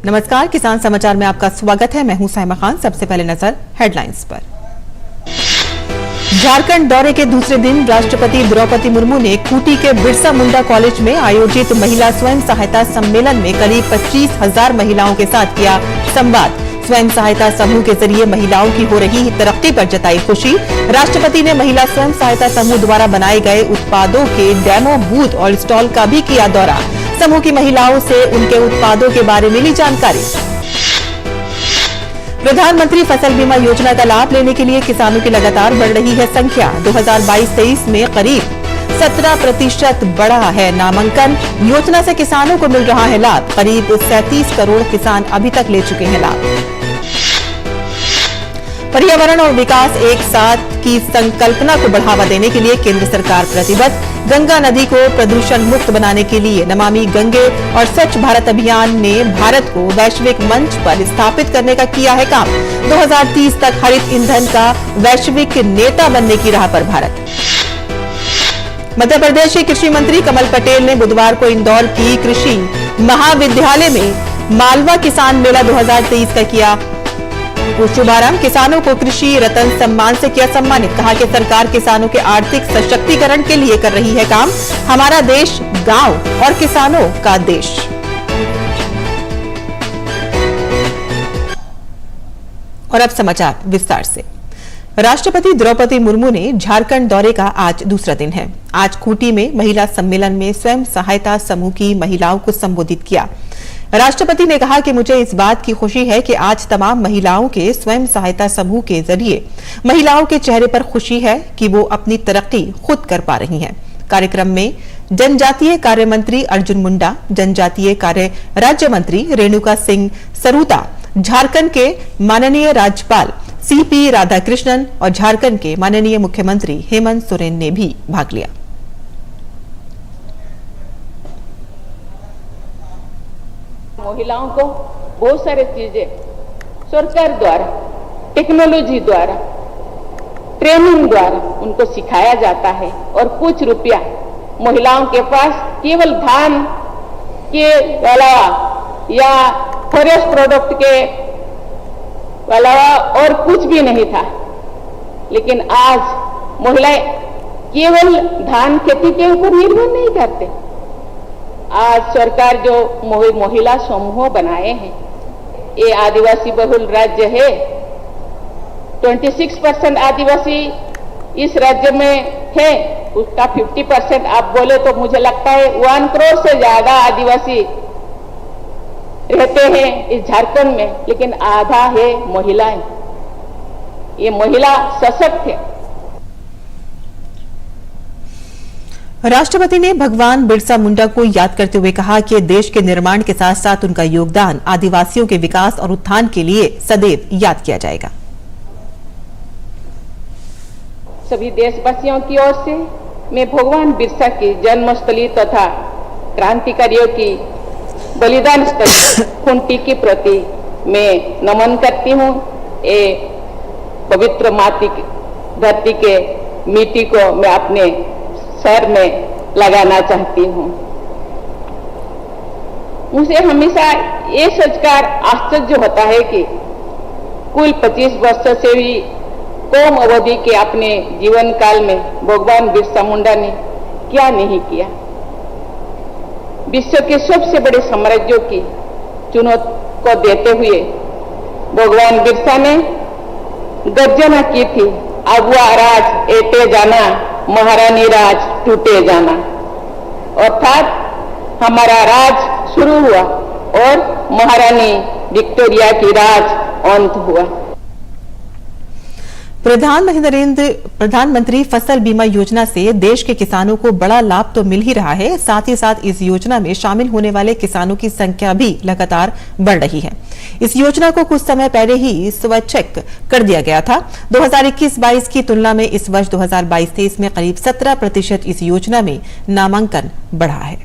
नमस्कार, किसान समाचार में आपका स्वागत है। मैं हूं साइमा खान। सबसे पहले नजर हेडलाइंस पर। झारखंड दौरे के दूसरे दिन राष्ट्रपति द्रौपदी मुर्मू ने खूंटी के बिरसा मुंडा कॉलेज में आयोजित महिला स्वयं सहायता सम्मेलन में करीब 25,000 महिलाओं के साथ किया संवाद। स्वयं सहायता समूह के जरिए महिलाओं की हो रही तरक्की पर जताई खुशी। राष्ट्रपति ने महिला स्वयं सहायता समूह द्वारा बनाए गए उत्पादों के डेमो बूथ और स्टॉल का भी किया दौरा। समूह की महिलाओं से उनके उत्पादों के बारे में ली जानकारी। प्रधानमंत्री फसल बीमा योजना का लाभ लेने के लिए किसानों की लगातार बढ़ रही है संख्या। 2022-23 में करीब 17% बढ़ा है नामांकन। योजना से किसानों को मिल रहा है लाभ। करीब 37 करोड़ किसान अभी तक ले चुके हैं लाभ। पर्यावरण और विकास एक साथ की संकल्पना को बढ़ावा देने के लिए केंद्र सरकार प्रतिबद्ध। गंगा नदी को प्रदूषण मुक्त बनाने के लिए नमामि गंगे और स्वच्छ भारत अभियान ने भारत को वैश्विक मंच पर स्थापित करने का किया है काम। 2030 तक हरित ईंधन का वैश्विक नेता बनने की राह पर भारत। मध्य प्रदेश के कृषि मंत्री कमल पटेल ने बुधवार को इंदौर की कृषि महाविद्यालय में मालवा किसान मेला 2023 का किया शुभारंभ। किसानों को कृषि रत्न सम्मान से किया सम्मानित। कहा कि सरकार किसानों के आर्थिक सशक्तिकरण के लिए कर रही है काम। हमारा देश गांव और किसानों का देश। और अब समाचार विस्तार से। राष्ट्रपति द्रौपदी मुर्मू ने झारखंड दौरे का आज दूसरा दिन है। आज खूंटी में महिला सम्मेलन में स्वयं सहायता समूह की महिलाओं को संबोधित किया। राष्ट्रपति ने कहा कि मुझे इस बात की खुशी है कि आज तमाम महिलाओं के स्वयं सहायता समूह के जरिए महिलाओं के चेहरे पर खुशी है कि वो अपनी तरक्की खुद कर पा रही हैं। कार्यक्रम में जनजातीय कार्य मंत्री अर्जुन मुंडा, जनजातीय कार्य राज्य मंत्री रेणुका सिंह सरूता, झारखंड के माननीय राज्यपाल सीपी राधाकृष्णन और झारखंड के माननीय मुख्यमंत्री हेमंत सोरेन ने भी भाग लिया। महिलाओं को बहुत सारे चीजें सरकार द्वारा, टेक्नोलॉजी द्वारा, ट्रेनिंग द्वारा उनको सिखाया जाता है और कुछ रुपया महिलाओं के पास केवल धान के अलावा या फॉरेस्ट प्रोडक्ट के अलावा और कुछ भी नहीं था। लेकिन आज महिलाएं केवल धान खेती के ऊपर निर्भर नहीं करते। आज सरकार जो महिला समूह बनाए हैं, ये आदिवासी बहुल राज्य है। 26% आदिवासी इस राज्य में है, उसका 50% आप बोले तो मुझे लगता है 1 करोड़ से ज्यादा आदिवासी रहते हैं इस झारखंड में, लेकिन आधा है महिलाएं। ये महिला सशक्त है। राष्ट्रपति ने भगवान बिरसा मुंडा को याद करते हुए कहा कि देश के निर्माण के साथ साथ उनका योगदान आदिवासियों के विकास और उत्थान के लिए सदैव याद किया जाएगा। सभी देशवासियों की ओर से मैं भगवान बिरसा की जन्मस्थली तथा क्रांतिकारियों की बलिदान स्थली खूंटी के प्रति मैं नमन करती हूँ। ये पवित्र माटी धरती के मिट्टी को मैं अपने सर में लगाना चाहती हूँ। मुझे हमेशा ये सोचकर आश्चर्य होता है कि कुल 25 वर्ष से भी कम अवधि के अपने जीवन काल में भगवान बिरसा मुंडा ने क्या नहीं किया। विश्व के सबसे बड़े साम्राज्यों की चुनौती को देते हुए भगवान बिरसा ने गर्जना की थी, अगुआ राज एटे जाना, महारानी राज टूटे जाना। अर्थात हमारा राज शुरू हुआ और महारानी विक्टोरिया की राज अंत हुआ। प्रधानमंत्री फसल बीमा योजना से देश के किसानों को बड़ा लाभ तो मिल ही रहा है, साथ ही साथ इस योजना में शामिल होने वाले किसानों की संख्या भी लगातार बढ़ रही है। इस योजना को कुछ समय पहले ही स्वैच्छिक कर दिया गया था। 2021-22 की तुलना में इस वर्ष 2022-23 में करीब 17% इस योजना में नामांकन बढ़ा है।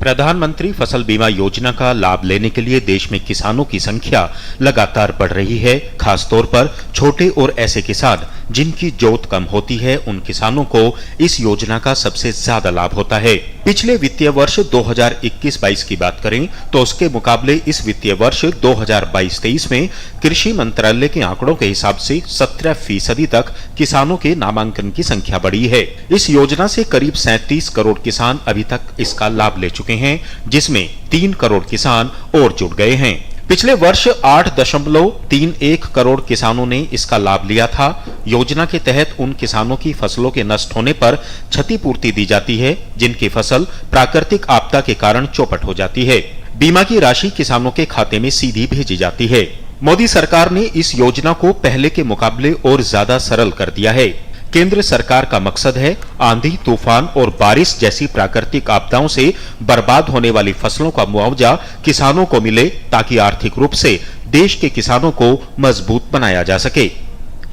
प्रधानमंत्री फसल बीमा योजना का लाभ लेने के लिए देश में किसानों की संख्या लगातार बढ़ रही है। खासतौर पर छोटे और ऐसे किसान जिनकी जोत कम होती है, उन किसानों को इस योजना का सबसे ज्यादा लाभ होता है। पिछले वित्तीय वर्ष 2021-22 की बात करें तो उसके मुकाबले इस वित्तीय वर्ष 2022-23 में कृषि मंत्रालय के आंकड़ों के हिसाब से 17% तक किसानों के नामांकन की संख्या बढ़ी है। इस योजना से करीब 37 करोड़ किसान अभी तक इसका लाभ ले चुके हैं, जिसमें 3 करोड़ किसान और जुड़ गए हैं। पिछले वर्ष 8.31 करोड़ किसानों ने इसका लाभ लिया था। योजना के तहत उन किसानों की फसलों के नष्ट होने पर क्षतिपूर्ति दी जाती है जिनकी फसल प्राकृतिक आपदा के कारण चौपट हो जाती है। बीमा की राशि किसानों के खाते में सीधी भेजी जाती है। मोदी सरकार ने इस योजना को पहले के मुकाबले और ज्यादा सरल कर दिया है। केंद्र सरकार का मकसद है आंधी, तूफान और बारिश जैसी प्राकृतिक आपदाओं से बर्बाद होने वाली फसलों का मुआवजा किसानों को मिले ताकि आर्थिक रूप से देश के किसानों को मजबूत बनाया जा सके।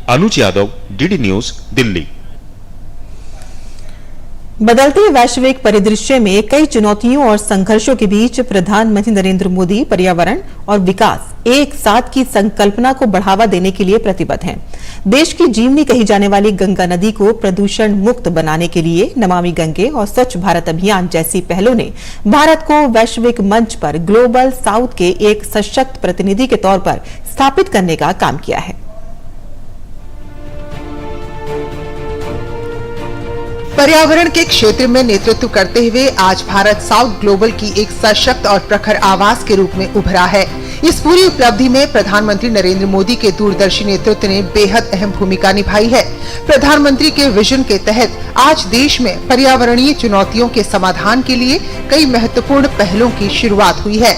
अनुज यादव, डीडी न्यूज, दिल्ली। बदलते वैश्विक परिदृश्य में कई चुनौतियों और संघर्षों के बीच प्रधानमंत्री नरेंद्र मोदी पर्यावरण और विकास एक साथ की संकल्पना को बढ़ावा देने के लिए प्रतिबद्ध हैं। देश की जीवनी कही जाने वाली गंगा नदी को प्रदूषण मुक्त बनाने के लिए नमामि गंगे और स्वच्छ भारत अभियान जैसी पहलों ने भारत को वैश्विक मंच पर ग्लोबल साउथ के एक सशक्त प्रतिनिधि के तौर पर स्थापित करने का काम किया है। पर्यावरण के क्षेत्र में नेतृत्व करते हुए आज भारत साउथ ग्लोबल की एक सशक्त और प्रखर आवाज के रूप में उभरा है। इस पूरी उपलब्धि में प्रधानमंत्री नरेंद्र मोदी के दूरदर्शी नेतृत्व ने बेहद अहम भूमिका निभाई है। प्रधानमंत्री के विजन के तहत आज देश में पर्यावरणीय चुनौतियों के समाधान के लिए कई महत्वपूर्ण पहलों की शुरुआत हुई है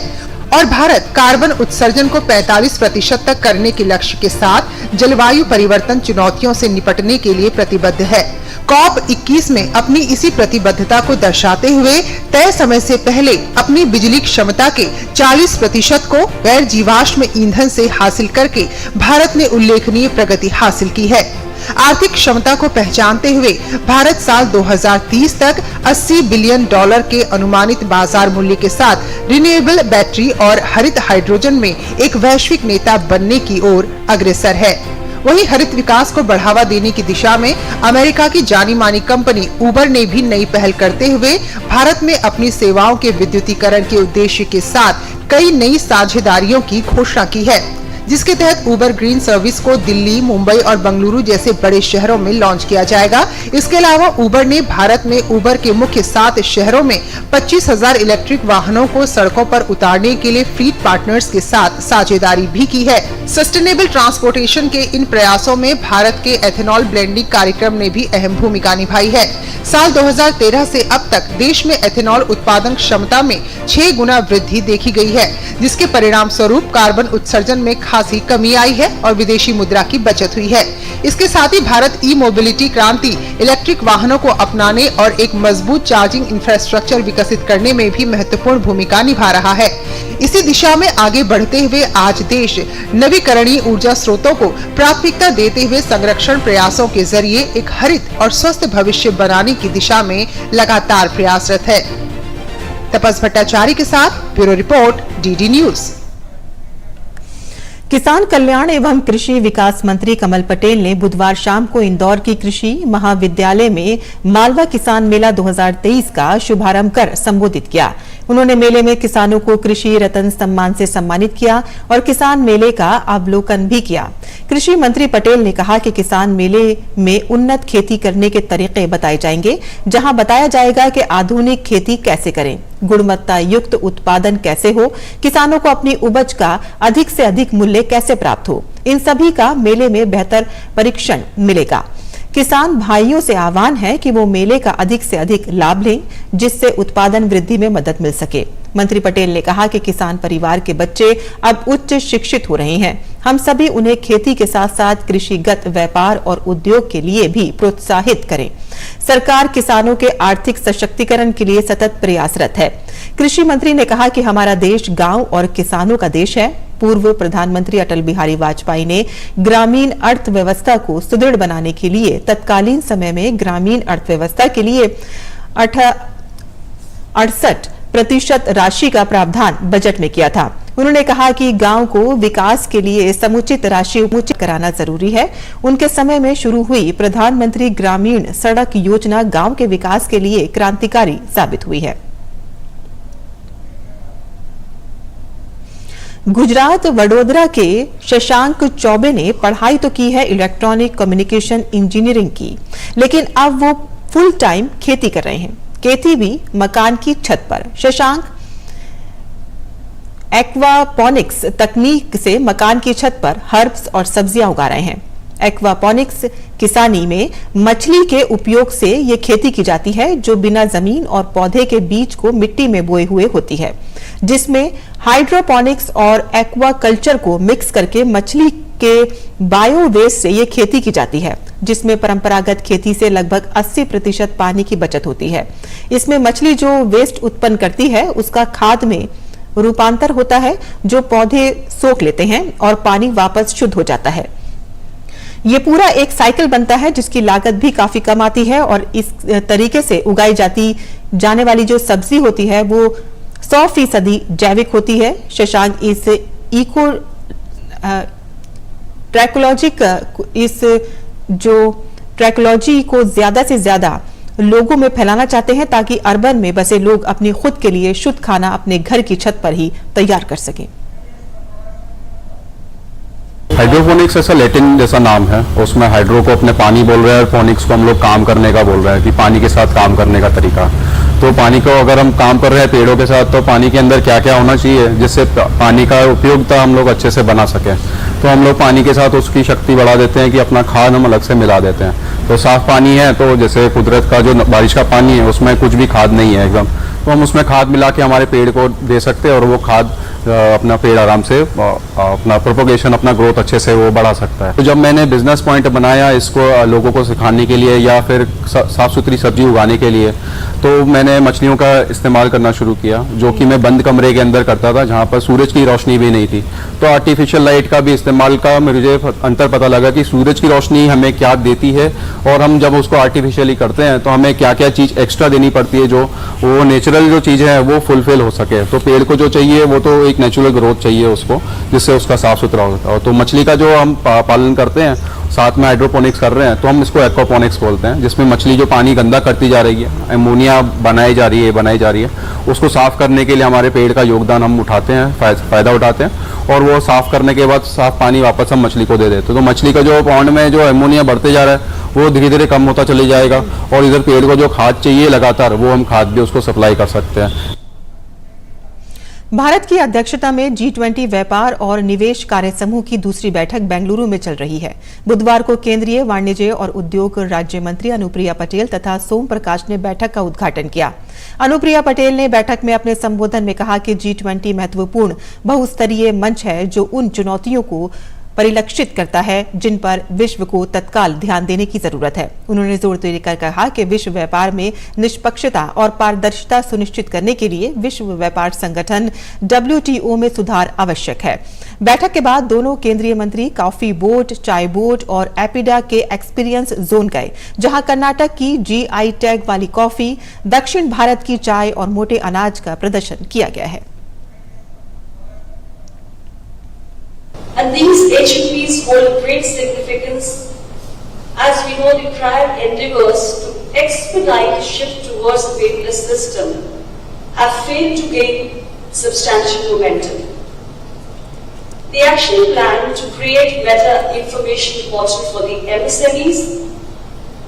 और भारत कार्बन उत्सर्जन को 45% तक करने के लक्ष्य के साथ जलवायु परिवर्तन चुनौतियों से निपटने के लिए प्रतिबद्ध है। COP21 में अपनी इसी प्रतिबद्धता को दर्शाते हुए तय समय से पहले अपनी बिजली क्षमता के 40% को गैर जीवाश्म ईंधन से हासिल करके भारत ने उल्लेखनीय प्रगति हासिल की है। आर्थिक क्षमता को पहचानते हुए भारत साल 2030 तक $80 बिलियन के अनुमानित बाजार मूल्य के साथ रिन्यूएबल बैटरी और हरित हाइड्रोजन में एक वैश्विक नेता बनने की ओर अग्रसर है। वहीं हरित विकास को बढ़ावा देने की दिशा में अमेरिका की जानी मानी कंपनी उबर ने भी नई पहल करते हुए भारत में अपनी सेवाओं के विद्युतीकरण के उद्देश्य के साथ कई नई साझेदारियों की घोषणा की है, जिसके तहत उबर ग्रीन सर्विस को दिल्ली, मुंबई और बेंगलुरु जैसे बड़े शहरों में लॉन्च किया जाएगा। इसके अलावा उबर ने भारत में उबर के मुख्य 7 शहरों में 25,000 इलेक्ट्रिक वाहनों को सड़कों पर उतारने के लिए फ्लीट पार्टनर्स के साथ साझेदारी भी की है। सस्टेनेबल ट्रांसपोर्टेशन के इन प्रयासों में भारत के एथेनॉल ब्लेंडिंग कार्यक्रम ने भी अहम भूमिका निभाई है। साल 2013 से अब तक देश में एथेनॉल उत्पादन क्षमता में 6 गुना वृद्धि देखी गई है, जिसके परिणाम स्वरूप कार्बन उत्सर्जन में खासी कमी आई है और विदेशी मुद्रा की बचत हुई है। इसके साथ ही भारत ई मोबिलिटी क्रांति, इलेक्ट्रिक वाहनों को अपनाने और एक मजबूत चार्जिंग इंफ्रास्ट्रक्चर विकसित करने में भी महत्वपूर्ण भूमिका निभा रहा है। इसी दिशा में आगे बढ़ते हुए आज देश नवीकरणीय ऊर्जा स्रोतों को प्राथमिकता देते हुए संरक्षण प्रयासों के जरिए एक हरित और स्वस्थ भविष्य बनाने की दिशा में लगातार प्रयासरत है। तपस भट्टाचार्य के साथ ब्यूरो रिपोर्ट, डीडी न्यूज। किसान कल्याण एवं कृषि विकास मंत्री कमल पटेल ने बुधवार शाम को इंदौर की कृषि महाविद्यालय में मालवा किसान मेला 2023 का शुभारंभ कर संबोधित किया। उन्होंने मेले में किसानों को कृषि रत्न सम्मान से सम्मानित किया और किसान मेले का अवलोकन भी किया। कृषि मंत्री पटेल ने कहा कि किसान मेले में उन्नत खेती करने के तरीके बताए जाएंगे, जहां बताया जाएगा कि आधुनिक खेती कैसे करें, गुणवत्ता युक्त उत्पादन कैसे हो, किसानों को अपनी उपज का अधिक से अधिक मूल्य कैसे प्राप्त हो, इन सभी का मेले में बेहतर परीक्षण मिलेगा। किसान भाइयों से आह्वान है कि वो मेले का अधिक से अधिक लाभ लें, जिससे उत्पादन वृद्धि में मदद मिल सके। मंत्री पटेल ने कहा कि किसान परिवार के बच्चे अब उच्च शिक्षित हो रहे हैं। हम सभी उन्हें खेती के साथ साथ कृषिगत व्यापार और उद्योग के लिए भी प्रोत्साहित करें। सरकार किसानों के आर्थिक सशक्तिकरण के लिए सतत प्रयासरत है। कृषि मंत्री ने कहा कि हमारा देश गांव और किसानों का देश है। पूर्व प्रधानमंत्री अटल बिहारी वाजपेयी ने ग्रामीण अर्थव्यवस्था को सुदृढ़ बनाने के लिए तत्कालीन समय में ग्रामीण अर्थव्यवस्था के लिए 68 प्रतिशत राशि का प्रावधान बजट में किया था। उन्होंने कहा कि गांव को विकास के लिए समुचित राशि उपलब्ध कराना जरूरी है। उनके समय में शुरू हुई प्रधानमंत्री ग्रामीण सड़क योजना गांव के विकास के लिए क्रांतिकारी साबित हुई है। गुजरात वडोदरा के शशांक चौबे ने पढ़ाई तो की है इलेक्ट्रॉनिक कम्युनिकेशन इंजीनियरिंग की, लेकिन अब वो फुल टाइम खेती कर रहे हैं, खेती भी मकान की छत पर। शशांक एक्वापॉनिक्स तकनीक से मकान की छत पर हर्ब्स और सब्जियां उगा रहे हैं। एक्वापॉनिक्स किसानी में मछली के उपयोग से ये खेती की जाती है, जो बिना जमीन और पौधे के बीज को मिट्टी में बोए हुए होती है, जिसमें हाइड्रोपोनिक्स और एक्वाकल्चर को मिक्स करके मछली के बायोवेस्ट से ये खेती की जाती है, जिसमें परंपरागत खेती से लगभग 80% पानी की बचत होती है। इसमें मछली जो वेस्ट उत्पन्न करती है उसका खाद में रूपांतर होता है, जो पौधे सोख लेते हैं और पानी वापस शुद्ध हो जाता है। ये पूरा एक साइकिल बनता है जिसकी लागत भी काफी कम आती है और इस तरीके से उगाई जाने वाली जो सब्जी होती है वो 100% जैविक होती है। शशांक इस इको ट्रैकोलॉजी को ज्यादा से ज्यादा लोगों में फैलाना चाहते हैं, ताकि अर्बन में बसे लोग अपनी खुद के लिए शुद्ध खाना अपने घर की छत पर ही तैयार कर सकें। हाइड्रोपोनिक्स ऐसा लैटिन जैसा नाम है, उसमें हाइड्रो को अपने पानी बोल रहे हैं और फोनिक्स को हम लोग काम करने का बोल रहे हैं कि पानी के साथ काम करने का तरीका। तो पानी को अगर हम काम कर रहे हैं पेड़ों के साथ, तो पानी के अंदर क्या क्या होना चाहिए जिससे पानी का उपयोगिता हम लोग अच्छे से बना सकें। तो हम लोग पानी के साथ उसकी शक्ति बढ़ा देते हैं कि अपना खाद हम अलग से मिला देते हैं। तो साफ पानी है, तो जैसे कुदरत का जो बारिश का पानी है उसमें कुछ भी खाद नहीं है एकदम, तो हम उसमें खाद मिला के हमारे पेड़ को दे सकते हैं और वो खाद अपना पेड़ आराम से अपना प्रोपोगेशन, अपना ग्रोथ अच्छे से वो बढ़ा सकता है। तो जब मैंने बिजनेस पॉइंट बनाया इसको लोगों को सिखाने के लिए या फिर साफ सुथरी सब्जी उगाने के लिए, तो मैंने मछलियों का इस्तेमाल करना शुरू किया, जो कि मैं बंद कमरे के अंदर करता था जहाँ पर सूरज की रोशनी भी नहीं थी। तो आर्टिफिशियल लाइट का भी इस्तेमाल का मुझे अंतर पता लगा कि सूरज की रोशनी हमें क्या देती है और हम जब उसको आर्टिफिशियली करते हैं तो हमें क्या क्या चीज़ एक्स्ट्रा देनी पड़ती है, जो वो नेचुरल जो चीज़ है वो फुलफिल हो सके। तो पेड़ को जो चाहिए वो तो एक नेचुरल ग्रोथ चाहिए उसको, जिससे उसका साफ सुथरा होता है। तो मछली का जो हम पालन करते हैं, साथ में हाइड्रोपोनिक्स कर रहे हैं, तो हम इसको एक्वापोनिक्स बोलते हैं, जिसमें मछली जो पानी गंदा करती जा रही है, अमोनिया बनाई जा रही है, उसको साफ करने के लिए हमारे पेड़ का योगदान हम उठाते हैं, फायदा उठाते हैं, और वो साफ करने के बाद साफ पानी वापस हम मछली को दे देते हैं। तो मछली का जो पॉन्ड में जो अमोनिया बढ़ते जा रहा है वो धीरे धीरे कम होता चले जाएगा, और इधर पेड़ को जो खाद चाहिए लगातार वो हम खाद भी उसको सप्लाई कर सकते हैं। भारत की अध्यक्षता में G20 व्यापार और निवेश कार्य समूह की दूसरी बैठक बेंगलुरु में चल रही है। बुधवार को केंद्रीय वाणिज्य और उद्योग राज्य मंत्री अनुप्रिया पटेल तथा सोम प्रकाश ने बैठक का उद्घाटन किया। अनुप्रिया पटेल ने बैठक में अपने संबोधन में कहा कि G20 महत्वपूर्ण बहुस्तरीय मंच है, जो उन चुनौतियों को परिलक्षित करता है जिन पर विश्व को तत्काल ध्यान देने की जरूरत है। उन्होंने जोर देकर कहा कि विश्व व्यापार में निष्पक्षता और पारदर्शिता सुनिश्चित करने के लिए विश्व व्यापार संगठन WTO में सुधार आवश्यक है। बैठक के बाद दोनों केंद्रीय मंत्री कॉफी बोट, चाय बोट और एपिडा के एक्सपीरियंस जोन गए, जहां कर्नाटक की GI टैग वाली कॉफी, दक्षिण भारत की चाय और मोटे अनाज का प्रदर्शन किया गया है। And these HUPs hold great significance, as we know the prior endeavors to expedite the shift towards a paperless system have failed to gain substantial momentum. The action plan to create better information portal for the MSMEs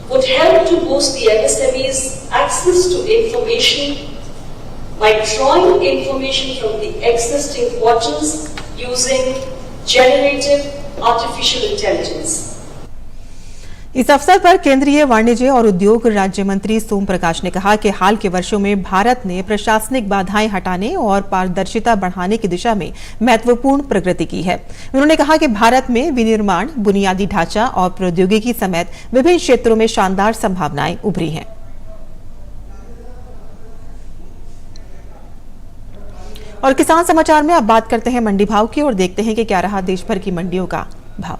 would help to boost the MSMEs' access to information by drawing information from the existing portals using generative artificial intelligence. इस अवसर पर केंद्रीय वाणिज्य और उद्योग राज्य मंत्री सोम प्रकाश ने कहा कि हाल के वर्षों में भारत ने प्रशासनिक बाधाएं हटाने और पारदर्शिता बढ़ाने की दिशा में महत्वपूर्ण प्रगति की है। उन्होंने कहा कि भारत में विनिर्माण, बुनियादी ढांचा और प्रौद्योगिकी समेत विभिन्न क्षेत्रों में शानदार संभावनाएं उभरी हैं। और किसान समाचार में अब बात करते हैं मंडी भाव की और देखते हैं कि क्या रहा देश भर की मंडियों का भाव।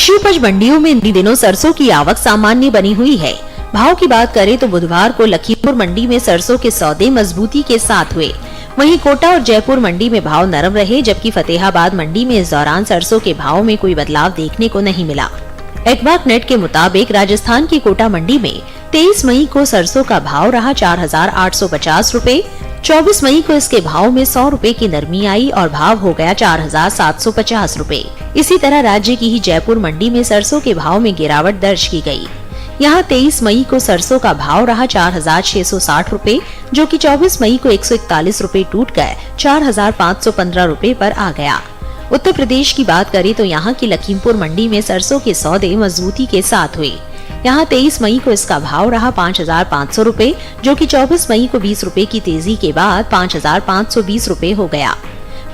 कृषि उपज मंडियों में इन दिनों सरसों की आवक सामान्य बनी हुई है। भाव की बात करें तो बुधवार को लखीमपुर मंडी में सरसों के सौदे मजबूती के साथ हुए। वहीं कोटा और जयपुर मंडी में भाव नरम रहे, जबकि फतेहाबाद मंडी में इस दौरान सरसों के भाव में कोई बदलाव देखने को नहीं मिला। एक्वाक नेट के मुताबिक राजस्थान की कोटा मंडी में 23 मई को सरसों का भाव रहा 4,850 रूपए। 24 मई को इसके भाव में 100 रूपए की नरमी आई और भाव हो गया 4,750 रूपए। इसी तरह राज्य की ही जयपुर मंडी में सरसों के भाव में गिरावट दर्ज की गई। यहाँ 23 मई को सरसों का भाव रहा 4,660 रूपए, जो कि 24 मई को 141 रूपए टूट कर 4,515 रूपए पर आ गया। उत्तर प्रदेश की बात करें तो यहाँ की लखीमपुर मंडी में सरसों के सौदे मजबूती के साथ हुए। यहाँ 23 मई को इसका भाव रहा 5,500 रूपए, जो कि 24 मई को 20 रूपए की तेजी के बाद 5,520 रूपए हो गया।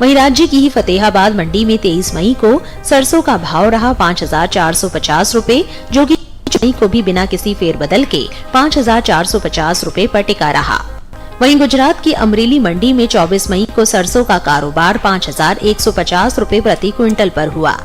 वहीं राज्य की ही फतेहाबाद मंडी में 23 मई को सरसों का भाव रहा 5,450 रूपए, जो कि मई को भी बिना किसी फेरबदल के 5,450 रूपए पर टिका रहा। वहीं गुजरात की अमरेली मंडी में 24 मई को सरसों का कारोबार 5,150 रूपए प्रति क्विंटल पर हुआ।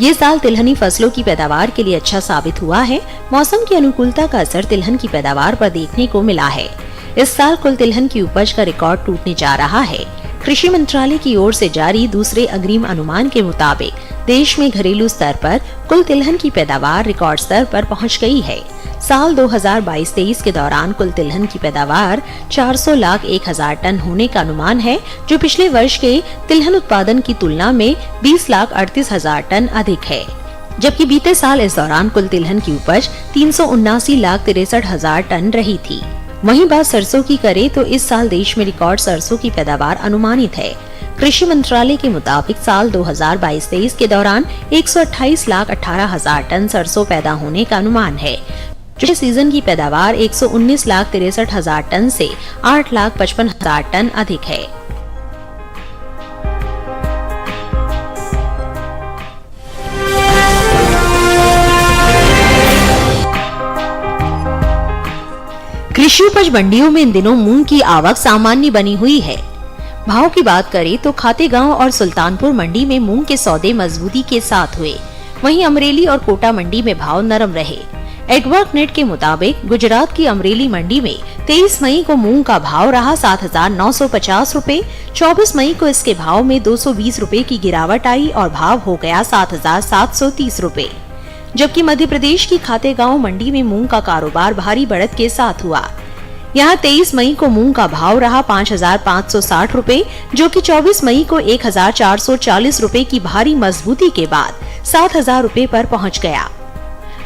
ये साल तिलहनी फसलों की पैदावार के लिए अच्छा साबित हुआ है। मौसम की अनुकूलता का असर तिलहन की पैदावार पर देखने को मिला है। इस साल कुल तिलहन की उपज का रिकॉर्ड टूटने जा रहा है। कृषि मंत्रालय की ओर से जारी दूसरे अग्रिम अनुमान के मुताबिक देश में घरेलू स्तर पर कुल तिलहन की पैदावार रिकॉर्ड स्तर पर पहुंच गई है। साल 2022-23 के दौरान कुल तिलहन की पैदावार 400,01,000 टन होने का अनुमान है, जो पिछले वर्ष के तिलहन उत्पादन की तुलना में 20,38,000 टन अधिक है। जबकि बीते साल इस दौरान कुल तिलहन की उपज 379,63,000 टन रही थी। वहीं बात सरसों की करें तो इस साल देश में रिकॉर्ड सरसों की पैदावार अनुमानित है। कृषि मंत्रालय के मुताबिक साल 2022-23 के दौरान 128,18,000 टन सरसों पैदा होने का अनुमान है, जो सीजन की पैदावार 119,63,000 टन से 8,55,000 टन अधिक है। कृषि उपज मंडियों में इन दिनों मूंग की आवक सामान्य बनी हुई है। भाव की बात करें तो खातेगांव और सुल्तानपुर मंडी में मूंग के सौदे मजबूती के साथ हुए। वहीं अमरेली और कोटा मंडी में भाव नरम रहे। एक्वाक नेट के मुताबिक गुजरात की अमरेली मंडी में 23 मई को मूंग का भाव रहा 7,950 रूपए। 24 मई को इसके भाव में 220 रूपए की गिरावट आई और भाव हो गया 7,730 रूपए। जबकि मध्य प्रदेश की खातेगांव मंडी में मूंग का कारोबार भारी बढ़त के साथ हुआ। यहाँ 23 मई को मूंग का भाव रहा 5,560 रूपए, जो कि 24 मई को 1,440 रूपए की भारी मजबूती के बाद 7,000 रूपए पर पहुँच गया।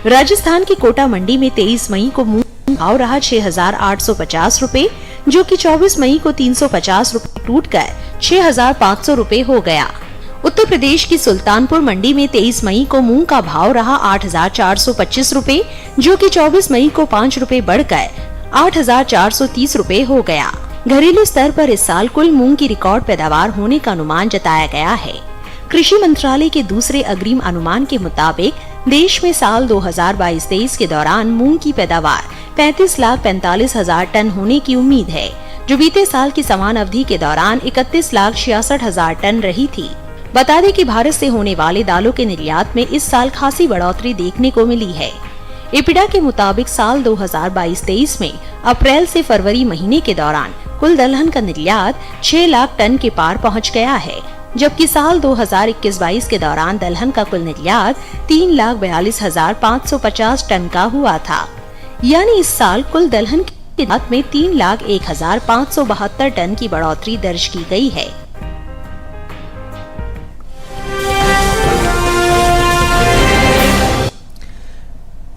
राजस्थान की कोटा मंडी में 23 मई को मूंग भाव रहा 6,850 रूपए, जो कि 24 मई को 350 रूपए टूट कर 6,500 रूपए हो गया। उत्तर प्रदेश की सुल्तानपुर मंडी में 23 मई को मूंग का भाव रहा 8,425 रूपए, जो कि 24 मई को 5 रूपए बढ़कर 8,430 रूपए हो गया। घरेलू स्तर पर इस साल कुल मूंग की रिकॉर्ड पैदावार होने का अनुमान जताया गया है। कृषि मंत्रालय के दूसरे अग्रिम अनुमान के मुताबिक देश में साल 2022-23 के दौरान मूंग की पैदावार 35,45,000 टन होने की उम्मीद है, जो बीते साल की समान अवधि के दौरान 31,66,000 टन रही थी। बता दें कि भारत से होने वाले दालों के निर्यात में इस साल खासी बढ़ोतरी देखने को मिली है। इपिडा के मुताबिक साल 2022-23 में अप्रैल से फरवरी महीने के दौरान कुल दलहन का निर्यात 6 लाख टन के पार पहुंच गया है, जबकि साल 2021-22 के दौरान दलहन का कुल निर्यात 3,42,550 टन का हुआ था। यानी इस साल कुल दलहन की निर्यात में 3,01,572 टन की बढ़ोतरी दर्ज की गई है।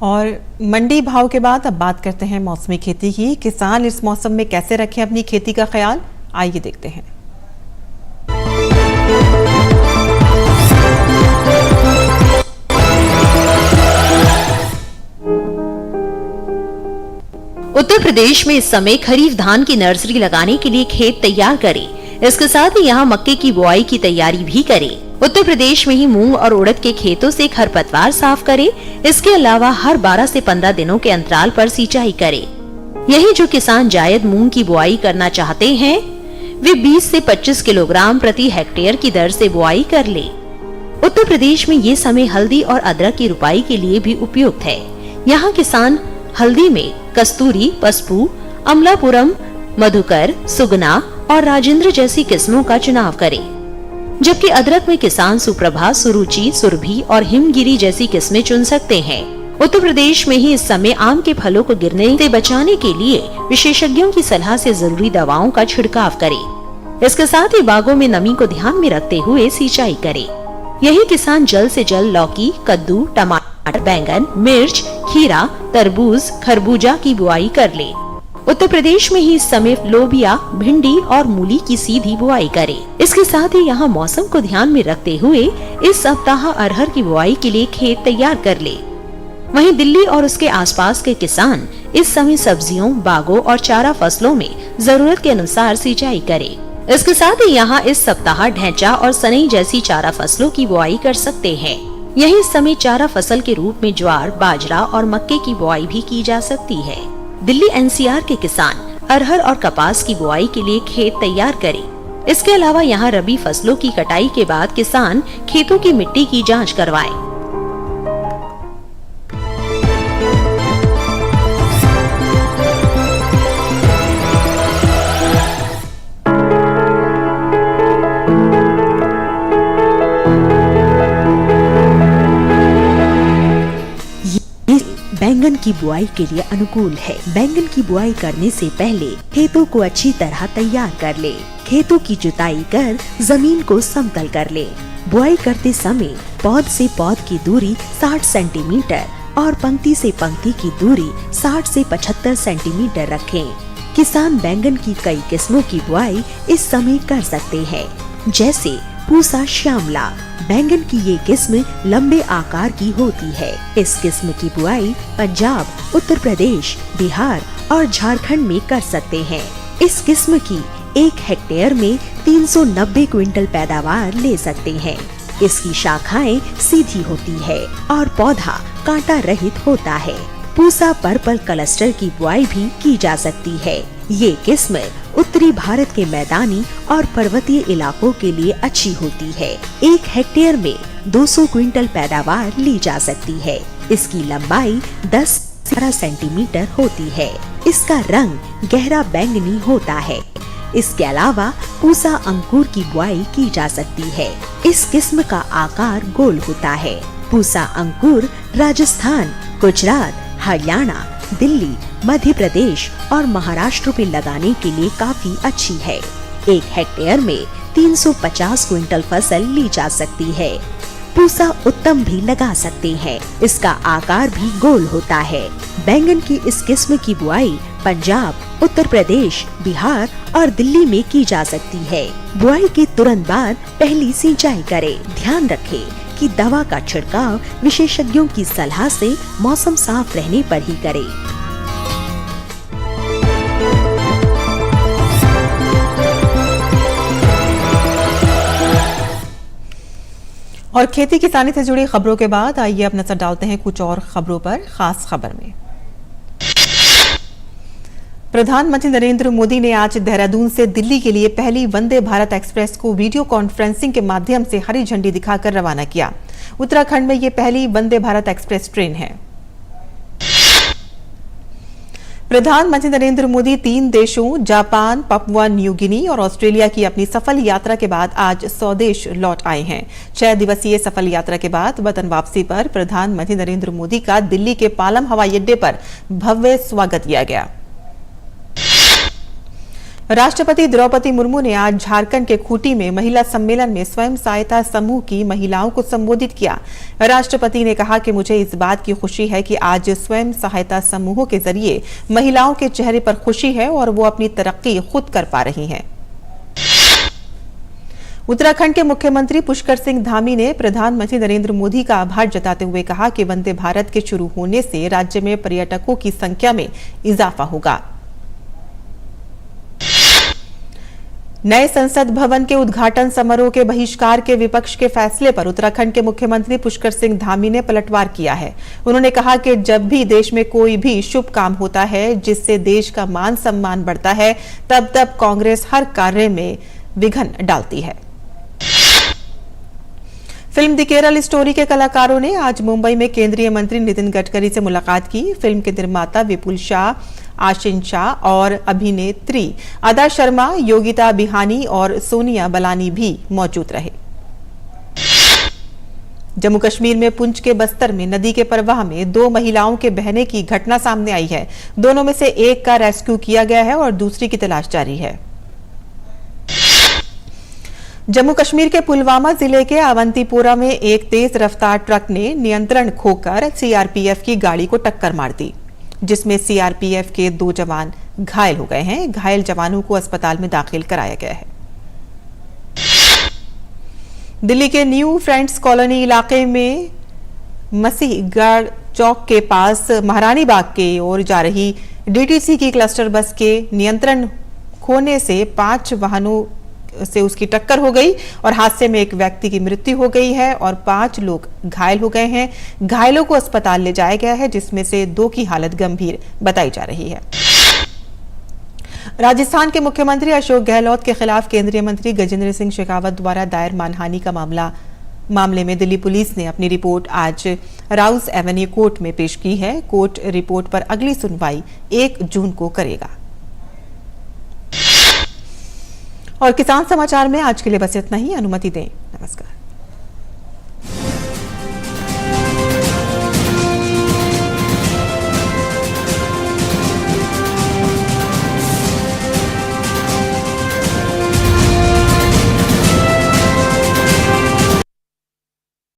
और मंडी भाव के बाद अब बात करते हैं मौसमी खेती की। किसान इस मौसम में कैसे रखें अपनी खेती का ख्याल, आइए देखते हैं। उत्तर प्रदेश में इस समय खरीफ धान की नर्सरी लगाने के लिए खेत तैयार करें। इसके साथ ही यहाँ मक्के की बुआई की तैयारी भी करें। उत्तर प्रदेश में ही मूंग और उड़द के खेतों से खरपतवार साफ करें। इसके अलावा हर 12 से 15 दिनों के अंतराल पर सिंचाई करें। यही जो किसान जायद मूंग की बुआई करना चाहते हैं, वे 20 से 25 किलोग्राम प्रति हेक्टेयर की दर से बुआई कर ले। उत्तर प्रदेश में ये समय हल्दी और अदरक की रुपाई के लिए भी उपयुक्त है। यहाँ किसान हल्दी में कस्तूरी, पसपू, अमलापुरम, मधुकर, सुगना और राजेंद्र जैसी किस्मों का चुनाव करें, जबकि अदरक में किसान सुप्रभा, सुरुचि, सुरभि और हिमगिरी जैसी किस्में चुन सकते हैं। उत्तर प्रदेश में ही इस समय आम के फलों को गिरने से बचाने के लिए विशेषज्ञों की सलाह से जरूरी दवाओं का छिड़काव करें। इसके साथ ही बागों में नमी को ध्यान में रखते हुए सिंचाई करें। यही किसान जल्द से जल्द लौकी, कद्दू, टमाटर, बैंगन, मिर्च, खीरा, तरबूज, खरबूजा की बुआई कर ले। उत्तर प्रदेश में ही इस समय लोबिया, भिंडी और मूली की सीधी बुआई करें। इसके साथ ही यहाँ मौसम को ध्यान में रखते हुए इस सप्ताह अरहर की बुआई के लिए खेत तैयार कर ले। वहीं दिल्ली और उसके आसपास के किसान इस समय सब्जियों, बागों और चारा फसलों में जरूरत के अनुसार सिंचाई करें। इसके साथ ही यहाँ इस सप्ताह ढैंचा और सनई जैसी चारा फसलों की बुआई कर सकते हैं। यही इस समय चारा फसल के रूप में ज्वार, बाजरा और मक्के की बुआई भी की जा सकती है। दिल्ली एनसीआर के किसान अरहर और कपास की बुआई के लिए खेत तैयार करें। इसके अलावा यहाँ रबी फसलों की कटाई के बाद किसान खेतों की मिट्टी की जांच करवाएं। बैंगन की बुआई के लिए अनुकूल है। बैंगन की बुआई करने से पहले खेतों को अच्छी तरह तैयार कर ले। खेतों की जुताई कर जमीन को समतल कर ले। बुआई करते समय पौध से पौध की दूरी 60 सेंटीमीटर और पंक्ति से पंक्ति की दूरी 60 से 75 सेंटीमीटर रखें। किसान बैंगन की कई किस्मों की बुआई इस समय कर सकते हैं, जैसे पूसा श्यामला। बैंगन की ये किस्म लंबे आकार की होती है। इस किस्म की बुआई पंजाब, उत्तर प्रदेश, बिहार और झारखंड में कर सकते हैं। इस किस्म की 1 हेक्टेयर में 390 क्विंटल पैदावार ले सकते हैं। इसकी शाखाएं सीधी होती है और पौधा कांटा रहित होता है। पूसा पर्पल क्लस्टर की बुआई भी की जा सकती है। ये किस्म उत्तरी भारत के मैदानी और पर्वतीय इलाकों के लिए अच्छी होती है। 1 हेक्टेयर में 200 क्विंटल पैदावार ली जा सकती है। इसकी लंबाई 10 से 12 सेंटीमीटर होती है। इसका रंग गहरा बैंगनी होता है। इसके अलावा पूसा अंकुर की बुआई की जा सकती है। इस किस्म का आकार गोल होता है। पूसा अंकुर राजस्थान, गुजरात, हरियाणा, दिल्ली, मध्य प्रदेश और महाराष्ट्र में लगाने के लिए काफी अच्छी है। 1 हेक्टेयर में 350 क्विंटल फसल ली जा सकती है। पूसा उत्तम भी लगा सकते हैं। इसका आकार भी गोल होता है। बैंगन की इस किस्म की बुआई पंजाब, उत्तर प्रदेश, बिहार और दिल्ली में की जा सकती है। बुआई के तुरंत बाद पहली सिंचाई करें। ध्यान रखें कि दवा का छिड़काव विशेषज्ञों की सलाह से मौसम साफ रहने पर ही करें। और खेती किसानी से जुड़ी खबरों के बाद आइए अब नजर डालते हैं कुछ और खबरों पर। खास खबर में प्रधानमंत्री नरेंद्र मोदी ने आज देहरादून से दिल्ली के लिए पहली वंदे भारत एक्सप्रेस को वीडियो कॉन्फ्रेंसिंग के माध्यम से हरी झंडी दिखाकर रवाना किया। उत्तराखंड में ये पहली वंदे भारत एक्सप्रेस ट्रेन है। प्रधानमंत्री नरेंद्र मोदी 3 देशों जापान, पपुआ न्यू गिनी और ऑस्ट्रेलिया की अपनी सफल यात्रा के बाद आज स्वदेश लौट आए हैं। 6 दिवसीय सफल यात्रा के बाद वतन वापसी पर प्रधानमंत्री नरेंद्र मोदी का दिल्ली के पालम हवाई अड्डे पर भव्य स्वागत किया गया। राष्ट्रपति द्रौपदी मुर्मू ने आज झारखंड के खूंटी में महिला सम्मेलन में स्वयं सहायता समूह की महिलाओं को संबोधित किया। राष्ट्रपति ने कहा कि मुझे इस बात की खुशी है कि आज स्वयं सहायता समूहों के जरिए महिलाओं के चेहरे पर खुशी है और वो अपनी तरक्की खुद कर पा रही हैं। उत्तराखंड के मुख्यमंत्री पुष्कर सिंह धामी ने प्रधानमंत्री नरेंद्र मोदी का आभार जताते हुए कहा कि वंदे भारत के शुरू होने से राज्य में पर्यटकों की संख्या में इजाफा होगा। नए संसद भवन के उद्घाटन समारोह के बहिष्कार के विपक्ष के फैसले पर उत्तराखंड के मुख्यमंत्री पुष्कर सिंह धामी ने पलटवार किया है। उन्होंने कहा कि जब भी देश में कोई भी शुभ काम होता है जिससे देश का मान सम्मान बढ़ता है, तब कांग्रेस हर कार्य में विघ्न डालती है। फिल्म द केरल स्टोरी के कलाकारों ने आज मुंबई में केंद्रीय मंत्री नितिन गडकरी से मुलाकात की। फिल्म के निर्माता विपुल शाह, आशिन शाह और अभिनेत्री अदा शर्मा, योगिता बिहानी और सोनिया बलानी भी मौजूद रहे। जम्मू कश्मीर में पुंछ के बस्तर में नदी के प्रवाह में 2 महिलाओं के बहने की घटना सामने आई है। दोनों में से एक का रेस्क्यू किया गया है और दूसरी की तलाश जारी है। जम्मू कश्मीर के पुलवामा जिले के अवंतीपोरा में एक तेज रफ्तार ट्रक ने नियंत्रण खोकर सीआरपीएफ की गाड़ी को टक्कर मार दी, जिसमें सीआरपीएफ के 2 जवान घायल हो गए हैं। घायल जवानों को अस्पताल में दाखिल कराया गया है। दिल्ली के न्यू फ्रेंड्स कॉलोनी इलाके में मसीहगढ़ चौक के पास महारानी बाग की ओर जा रही डीटीसी की क्लस्टर बस के नियंत्रण खोने से 5 वाहनों से उसकी टक्कर हो गई और हादसे में एक व्यक्ति की मृत्यु हो गई है और 5 लोग घायल हो गए हैं। घायलों को अस्पताल ले जाया गया है, जिसमें से 2 की हालत गंभीर बताई जा रही है। राजस्थान के मुख्यमंत्री अशोक गहलोत के खिलाफ केंद्रीय मंत्री गजेंद्र सिंह शेखावत द्वारा दायर मानहानि का मामले में दिल्ली पुलिस ने अपनी रिपोर्ट आज राउस एवेन्यू कोर्ट में पेश की है। कोर्ट रिपोर्ट पर अगली सुनवाई 1 जून को करेगा। और किसान समाचार में आज के लिए बस इतना ही। अनुमति दें। नमस्कार।